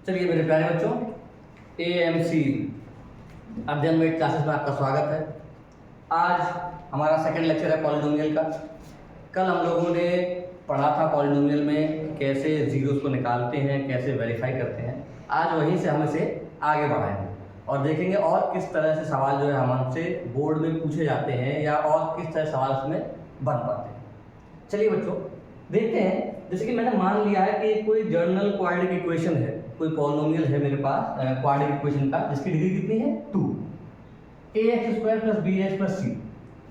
चलिए मेरे प्यारे बच्चों, AMC अध्ययन में क्लासेस में आपका स्वागत है। आज हमारा सेकंड लेक्चर है पॉलिनोमियल का। कल हम लोगों ने पढ़ा था पॉलिनोमियल में कैसे जीरोस को निकालते हैं, कैसे वेरीफाई करते हैं। आज वहीं से हम इसे आगे बढ़ाएंगे और देखेंगे और किस तरह से सवाल जो है हमसे बोर्ड में पूछे जाते हैं या और किस तरह सवाल उसमें बन पाते हैं। चलिए बच्चों देखते हैं। जैसे कि मैंने मान लिया है कि कोई जर्नल क्वाड्रेटिक इक्वेशन है, कोई पॉलिनोमियल है मेरे पास क्वाड्रेटिक इक्वेशन का, जिसकी डिग्री कितनी है 2, ax² + bx + c।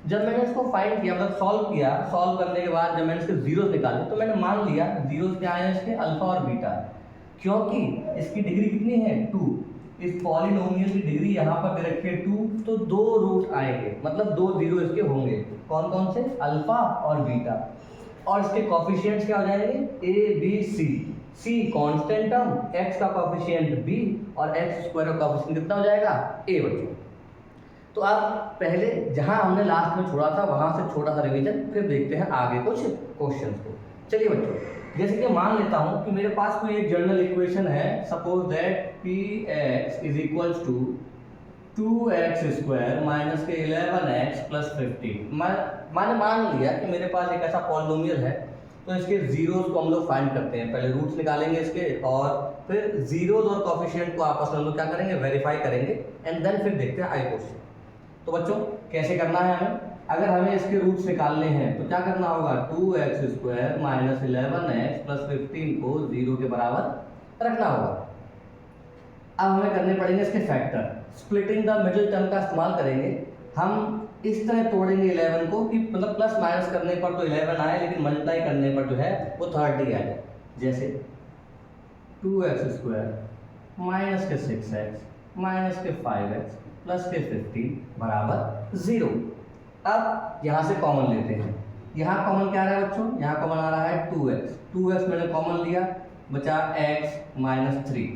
जब मैंने इसको फाइंड किया, मतलब सॉल्व किया, सॉल्व करने के बाद जब मैंने इसके जीरोस निकाले तो मैंने मान लिया जीरोस क्या है इसके, अल्फा और बीटा। क्योंकि इसकी डिग्री कितनी है 2, इस पॉलिनोमियल की डिग्री यहाँ पर दे रखी है 2, तो 2 रूट आएंगे, मतलब 2 जीरो इसके होंगे। कौन कौन से, अल्फा और बीटा। और इसके कोफिशिएंट्स क्या हो जाएंगे, a b c। c constant term, x का कोफिशिएंट b और x² का कोफिशिएंट कितना हो जाएगा a बच्चों। तो आप पहले जहां हमने लास्ट में छोड़ा था वहां से छोटा सा रिवीजन, फिर देखते हैं आगे कुछ क्वेश्चंस को। चलिए बच्चों, जैसे कि मान लेता हूं कि मेरे पास कोई एक जनरल इक्वेशन है। Suppose that px = 2x² - 11x + 15। मैंने मान लिया कि मेरे पास एक ऐसा पॉलिनोमियल है, तो इसके जीरोस को हम लोग फाइंड करते हैं। पहले रूट्स निकालेंगे इसके और फिर जीरोस और कोफिशिएंट को आपस में हम लोग क्या करेंगे, वेरीफाई करेंगे एंड देन फिर देखते हैं आगे क्वेश्चन। तो बच्चों कैसे करना है हमें, अगर हमें इसके रूट्स निकालने हैं तो क्या करना होगा, 2x² - 11x + 15 को 0 के बराबर रखना होगा। अब हमें करने पड़ेंगे इसके factor. Splitting the middle term का इस्तेमाल करेंगे। हम इस तरह तोड़ेंगे 11 को कि मतलब प्लस माइनस करने पर तो 11 आए, लेकिन मल्टीप्लाई करने पर जो है वो 30 आए। जैसे 2x² - 6x - 5x + 15 बराबर 0। अब यहाँ से कॉमन लेते हैं। यहाँ कॉमन क्या आ रहा है बच्चों, यहाँ कॉमन आ रहा है 2x। 2x मैंने कॉमन लिया, बचा x - 3।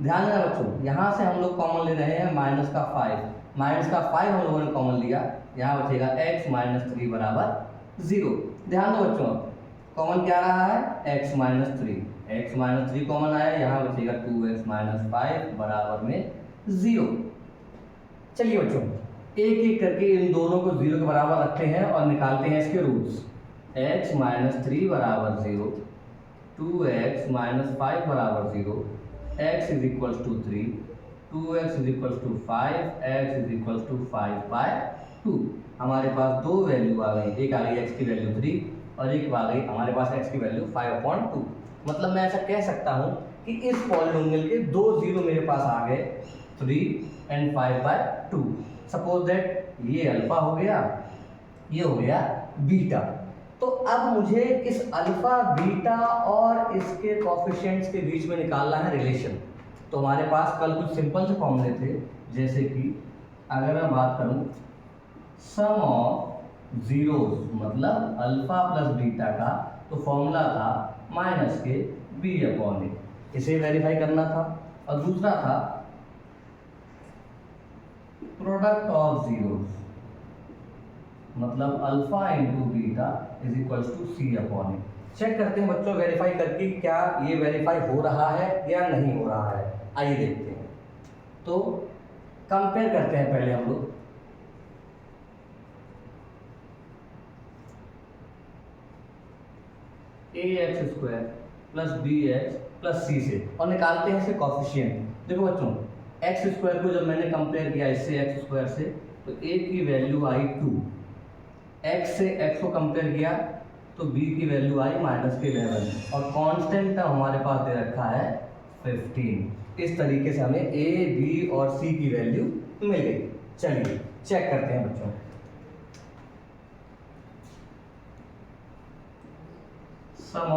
ध्यान देना बच्चों, यहाँ से हम लोग कॉमन ले रहे हैं -5। -5 हम लोगों ने कॉमन लिया, यहाँ बचेगा x - 3 बराबर 0। ध्यान दो बच्चों, कॉमन क्या रहा है, x - 3। x - 3 कॉमन आया, यहाँ बचेगा 2x - 5 बराबर में 0। चलिए बच्चों एक एक करके इन दोनों को 0 के बराबर रखते हैं और निकालते हैं इसके रूट्स। x - 3 बराबर 0, 2x - 5 बराबर 0, x = 3, 2x = 5, x = 5/2। हमारे पास दो वैल्यू आ गई, एक आ गई x की वैल्यू 3 और एक आ गई हमारे पास x की वैल्यू 5/2। मतलब मैं ऐसा कह सकता हूँ कि इस पॉलिनोमियल के दो जीरो मेरे पास आ गए, 3 और 5/2। सपोज दैट ये अल्फा हो गया, ये हो गया बीटा। तो अब मुझे इस अल्फा, बीटा और इसके कोफिशिएंट्स के बीच में निकालना है रिलेशन। तो हमारे पास कल कुछ सिंपल से फॉर्मूले थे, जैसे कि अगर मैं बात करूं सम ऑफ जीरोस मतलब अल्फा प्लस बीटा का, तो फॉर्मूला था -b/a। इसे वेरीफाई करना था। और दूसरा था प्रोडक्ट ऑफ जीरोस मतलब अल्फा × बीटा = c/a। चेक करते हैं बच्चों वेरीफाई करके क्या ये वेरीफाई हो रहा है या नहीं हो रहा है। आइए देखते हैं। तो कंपेयर करते हैं पहले हम लोग। ax² + bx + c से और निकालते हैं इसके कोफिशिएंट। देखो बच्चों x² को जब मैंने कंपेयर किया इससे x² से, तो a की वैल्यू आई 2, x से x को कंपेयर किया तो b की वैल्यू आई -11 और कांस्टेंट टर्म हमारे पास दे रखा है 15। इस तरीके से हमें a, b और c की वैल्यू मिल गई। चलिए चेक करते हैं बच्चों। Sum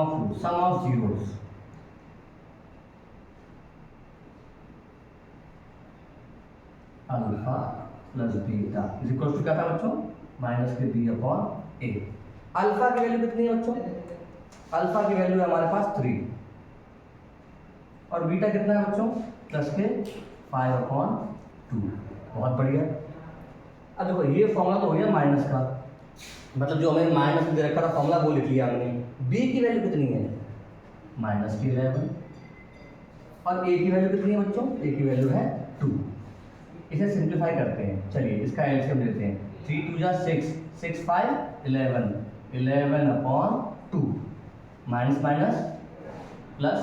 of zeros alpha plus beta = क्या था बच्चों, -b/a। अल्फा की वैल्यू कितनी है बच्चों, अल्फा की वैल्यू है हमारे पास 3 और बीटा कितना है बच्चों, +5/2। बहुत बढ़िया। अब देखो ये फॉर्मूला तो हो गया माइनस का, मतलब जो हमें माइनस में दे रखा था फॉर्मूला वो लिख लिया हमने। b की वैल्यू कितनी है, -11। और ए की वैल्यू कितनी है बच्चों? ए की वैल्यू है 2। इसे सिंप्लीफाई करते हैं, चलिए इसका एलसीएम लेते हैं। 3 2 जा 6, 6 5 11, 11 अपॉन 2, माइनस माइनस प्लस,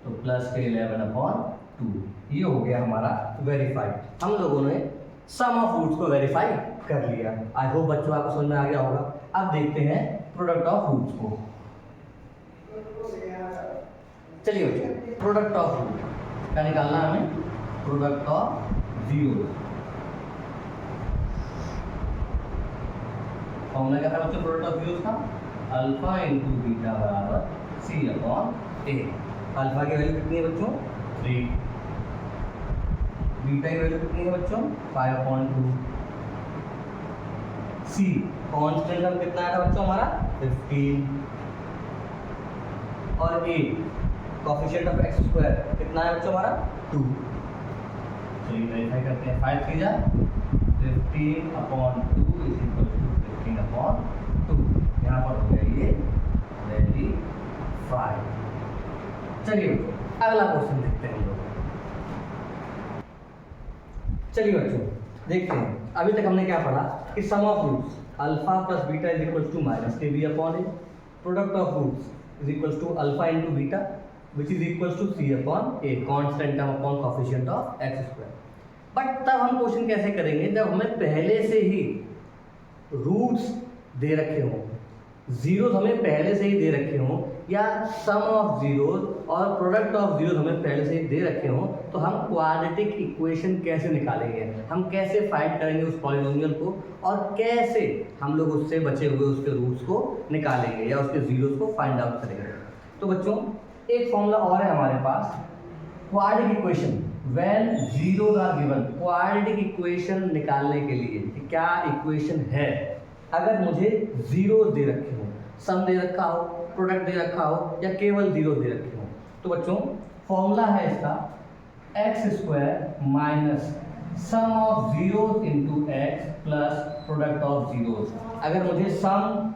तो प्लस के 11 अपॉन 2, ये हो गया हमारा वेरीफाइड। हम लोगों ने सम ऑफ रूट्स को वेरीफाई कर लिया। आई होप बच्चों आपको समझ में आ गया होगा। अब देखते हैं प्रोडक्ट ऑफ रूट्स को। चलिए बच्चों, प्रोडक्ट ऑफ रूट क्या निकालना है हमें? Product of zero. फॉर्मूला क्या था बच्चों प्रोडक्ट ऑफ जीरोस का? अल्फा इंटू बीटा बराबर सी अपॉन ए। अल्फा की वैल्यू कितनी है बच्चों? 3। बीटा की वैल्यू कितनी है बच्चों? 5/2। सी कांस्टेंट हम कितना आया था बच्चों हमारा? 15। और ए कोएफिशिएंट ऑफ एक्स स्क्वायर कितना है बच्चों हमारा? 2। चलिए वेरीफाई करते हैं। 5 3 जा 15/2 इज इक्वल टू 15/2। यहाँ पर हो गया ये वेरीफाई। चलिए अगला क्वेश्चन देखते हैं हम लोग। चलिए बच्चों देखते हैं, अभी तक हमने क्या पढ़ा कि sum of roots alpha plus beta is equal to minus के b upon a, product of roots is equal to alpha into beta which is equal to C upon a, constant term upon coefficient of x square. But तब हम question कैसे करेंगे जब हमें पहले से ही roots दे रखे हों, जीरोस हमें पहले से ही दे रखे हों, या सम ऑफ जीरोस और प्रोडक्ट ऑफ जीरोस हमें पहले से ही दे रखे हों, तो हम क्वाड्रेटिक इक्वेशन कैसे निकालेंगे? हम कैसे फाइंड करेंगे उस पॉलिनोमियल को, और कैसे हम लोग उससे बचे हुए उसके रूट्स को निकालेंगे या उसके जीरोस को फाइंड आउट करेंगे? तो बच्चों एक फॉर्मूला और है हमारे पास, quadratic equation when zeros are given. Quadratic equation निकालने के लिए कि क्या इक्वेशन है अगर मुझे जीरोस दे रखे हो, सम दे रखा हो, प्रोडक्ट दे रखा हो, या केवल जीरो दे रखे हो। तो बच्चों फॉर्मूला है इसका x square minus sum of zeros into x plus product of zeros. अगर मुझे सम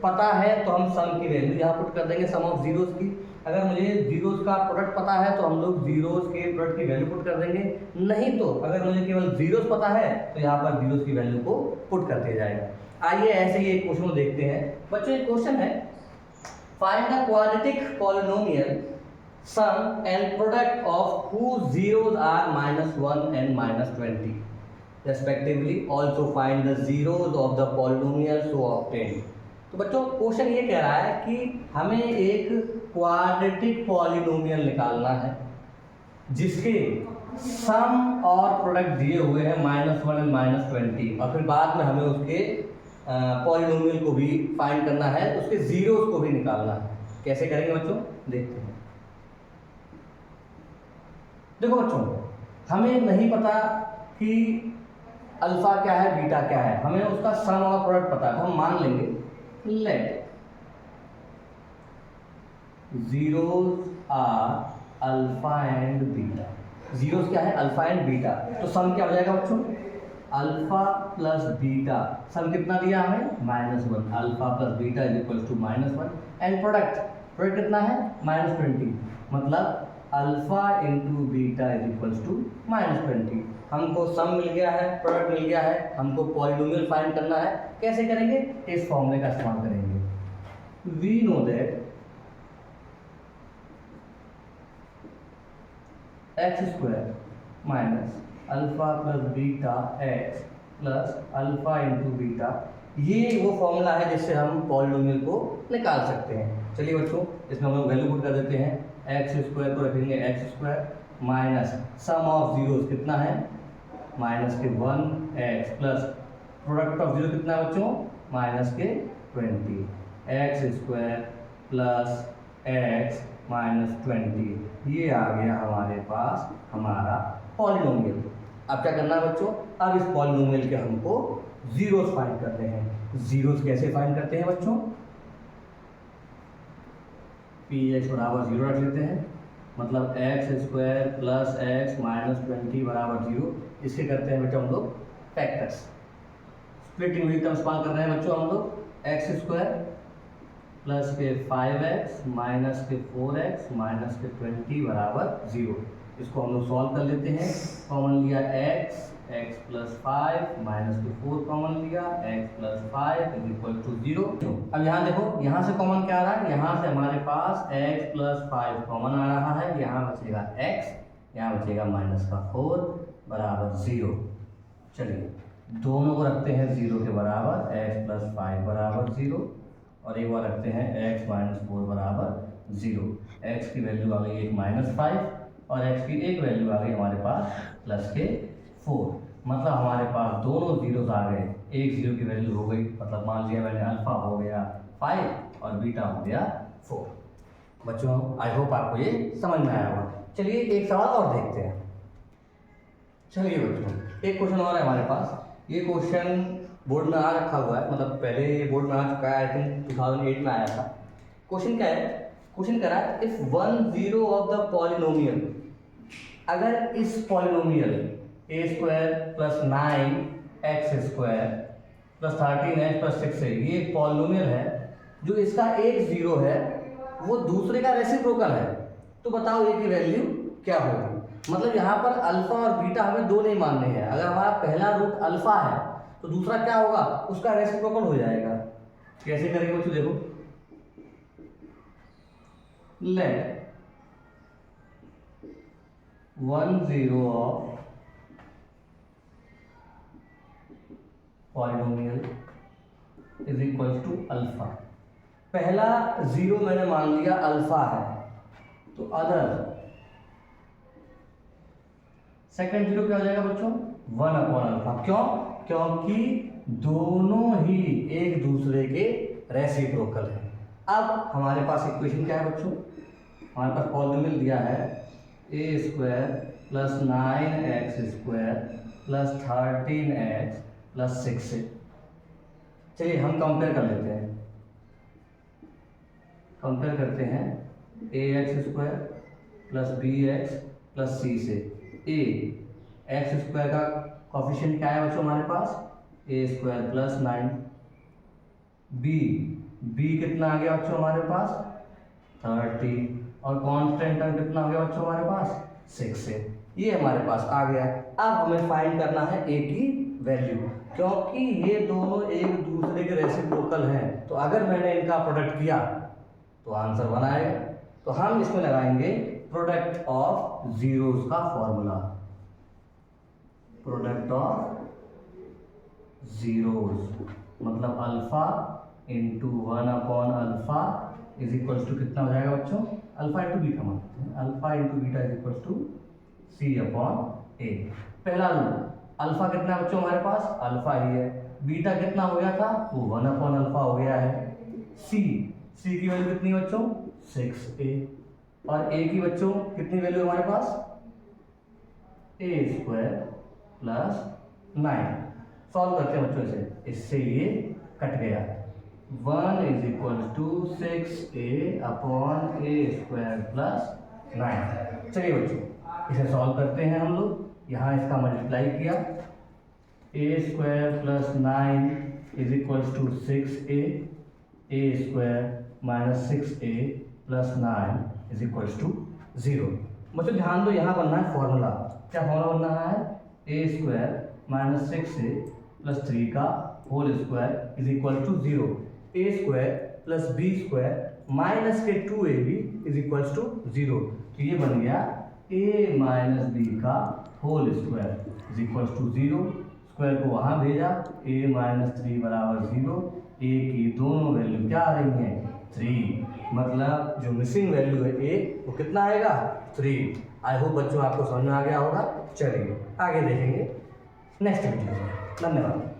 पता है तो हम सम की वैल्यू यहाँ पुट कर देंगे, सम ऑफ जीरोस की। अगर मुझे जीरोस का प्रोडक्ट पता है तो हम लोग जीरोस के प्रोडक्ट की वैल्यू पुट कर देंगे। नहीं तो अगर मुझे केवल जीरोस पता है तो यहाँ पर जीरोस की वैल्यू को पुट कर दिया जाएगा। आइए ऐसे ही एक क्वेश्चन को देखते हैं बच्चों। एक क्वेश्चन है, find the quadratic polynomial sum and product of whose zeros are -1 and -20 respectively, also find the zeros of the polynomial so obtained। तो बच्चों क्वेश्चन ये कह रहा है कि हमें एक क्वाड्रेटिक पॉलिनोमियल निकालना है जिसके सम और प्रोडक्ट दिए हुए हैं -1 and -20, और फिर बाद में हमें उसके पॉलिनोमियल को भी फाइंड करना है, उसके जीरोस को भी निकालना है। कैसे करेंगे बच्चों देखते हैं। देखो बच्चों हमें नहीं पता कि अल्फा क्या है बीटा क्या है, हमें उसका सम और प्रोडक्ट पता है, तो हम मान लेंगे let zeros are alpha and beta. Zeros क्या है? Alpha and beta. तो सम क्या हो जाएगा बच्चों? Alpha plus beta. सम कितना दिया हमें? -1। Alpha plus beta is equal to -1 and product कितना है? -20। मतलब alpha into beta is equal to -20। हमको सम मिल गया है, प्रोडक्ट मिल गया है, हमको पॉलिनोमियल फाइंड करना है। कैसे करेंगे? इस फॉर्मूले का इस्तेमाल करेंगे। We know that x square minus alpha plus beta x plus alpha into beta, ये वो फॉर्मूला है जिससे हम पॉलिनोमियल को निकाल सकते हैं। चलिए बच्चों इसमें हम लोग वैल्यू पुट कर देते हैं। एक्स स्क्वायर को रखेंगे x square minus sum of zeros कितना है? -1 x plus product of zero कितना है बच्चों? -20 एक्स स्क्वायर प्लस एक्स -20। ये आ गया हमारे पास हमारा पॉलिनोमियल। अब क्या करना है बच्चों? अब इस पॉलिनोमियल के हमको जीरोस फाइंड करने हैं। जीरोस कैसे फाइंड करते हैं बच्चों? px बराबर 0 रख लेते हैं, मतलब एक्स स्क्वायर प्लस एक्स -20 बराबर 0। इसके करते हैं बेटा हम लोग फैक्टर्स। स्प्लिटिंग विद टर्म्स इस्तेमाल कर रहे हैं बच्चों हम लोग। एक्स स्क्वायर प्लस के 5x माइनस के 4x माइनस के 20 बराबर 0। इसको हम लोग सॉल्व कर लेते हैं। कॉमन लिया x प्लस 5 माइनस के 4 कॉमन लिया, x plus 5 is equal to 0। अब यहाँ देखो, यहाँ से कॉमन क्या आ रहा है, यहाँ से हमारे पास x प्लस 5 कॉमन आ रहा है, यहाँ बचेगा x, यहाँ बचेगा माइनस का 4 बराबर 0। चलिए दोनों को रखते हैं 0 के बराबर, x प्लस 5 बराबर 0 और एक बार रखते हैं x माइनस 4 बराबर 0। x की वैल्यू आ गई एक माइनस 5 और x की एक वैल्यू आ गई हमारे पास प्लस के 4। मतलब हमारे पास दोनों जीरोस आ गए, एक जीरो की वैल्यू हो गई, मतलब मान लिया मैंने अल्फा हो गया 5 और बीटा हो गया 4। बच्चों आई होप आपको ये समझ में आया होगा। चलिए एक सवाल और देखते हैं। चलिए बच्चों एक क्वेश्चन और है हमारे पास। ये क्वेश्चन बोर्ड में आ रखा हुआ है, मतलब पहले ये बोर्ड में आ चुका है, आई थिंक 2008 में आया था। क्वेश्चन क्या है, क्वेश्चन कह रहा है इफ 1 0 ऑफ द पॉलिनोमियल, अगर इस polynomial a square plus 9x square plus 13x plus 6 है, ये एक पॉलिनोमियल है जो इसका एक जीरो है वो दूसरे का रेसिप्रोकल है, तो बताओ a की वैल्यू क्या होगी। मतलब यहाँ पर अल्फा और बीटा हमें दो नहीं मानने हैं। अगर हमारा पहला रूट अल्फा है तो दूसरा क्या होगा, उसका रेसिप्रोकल हो जाएगा। कैसे करेंगे बच्चों, देखो let 1 0 of polynomial is equal to alpha. पहला जीरो मैंने मान लिया अल्फा है, तो अदर सेकंड जीरो क्या हो जाएगा बच्चों, 1 अपॉन अल्फा। क्यों, क्योंकि दोनों ही एक दूसरे के रेसिप्रोकल हैं। अब हमारे पास इक्वेशन क्या है बच्चों, हमारे पास पॉलिनोमियल दिया है a square plus 9x square plus 13x plus 6 से। चलिए हम कंपेयर कर लेते हैं, कंपेयर करते हैं ax square plus bx plus c से। a एक्स स्क्वायर का कॉफिशिएंट क्या है बच्चों हमारे पास, a स्क्वायर प्लस 9, b कितना आ गया बच्चों हमारे पास 30 और कांस्टेंट टर्म कितना हो गया बच्चों हमारे पास 6 से। ये हमारे पास आ गया। अब हमें फाइंड करना है a की वैल्यू, क्योंकि ये दोनों एक दूसरे के रेसिप्रोकल हैं, तो अगर मैंने इनका प्रोडक्ट किया तो आंसर बनाएगा। तो हम इसमें लगाएंगे प्रोडक्ट ऑफ जीरोस का फॉर्मूला, प्रोडक्ट ऑफ जीरोस मतलब alpha into 1 upon alpha is equal to कितना हो जाएगा बच्चों, अल्फा इंटू बीटा मानते हैं, alpha into beta is equal to C upon A. पहला रूल अल्फा कितना है बच्चों हमारे पास, अल्फा ही है। बीटा कितना हो गया था, वो 1 अपॉन अल्फा हो गया है। सी की वैल्यू कितनी बच्चों 6a और a की बच्चों कितनी वैल्यू हमारे पास a स्क्वायर प्लस 9। सॉल्व करते हैं बच्चों इसे, इससे ये कट गया। 1 is equal to 6a upon a square plus 9। चलिए बच्चों इसे सॉल्व करते हैं हम लोग। यहाँ इसका मल्टीप्लाई किया, a square plus 9 is equal to 6a square minus 6a plus 9 is equal to 0। बच्चों ध्यान दो, यहाँ बनना है फॉर्मूला। क्या फॉर्मूला बनना है, a square minus 6a plus 3 का whole square is equal to 0। a square plus b square minus के 2ab इज इक्वल टू 0। तो ये बन गया a माइनस b का whole square is equal to 0। Square को वहाँ भेजा, a माइनस 3 बराबर 0। a की दोनों वैल्यू क्या आ रही हैं 3, मतलब जो मिसिंग वैल्यू है a वो कितना आएगा 3। आई होप बच्चों आपको समझ में आ गया होगा। चलिए आगे देखेंगे नेक्स्ट वीडियो में। धन्यवाद।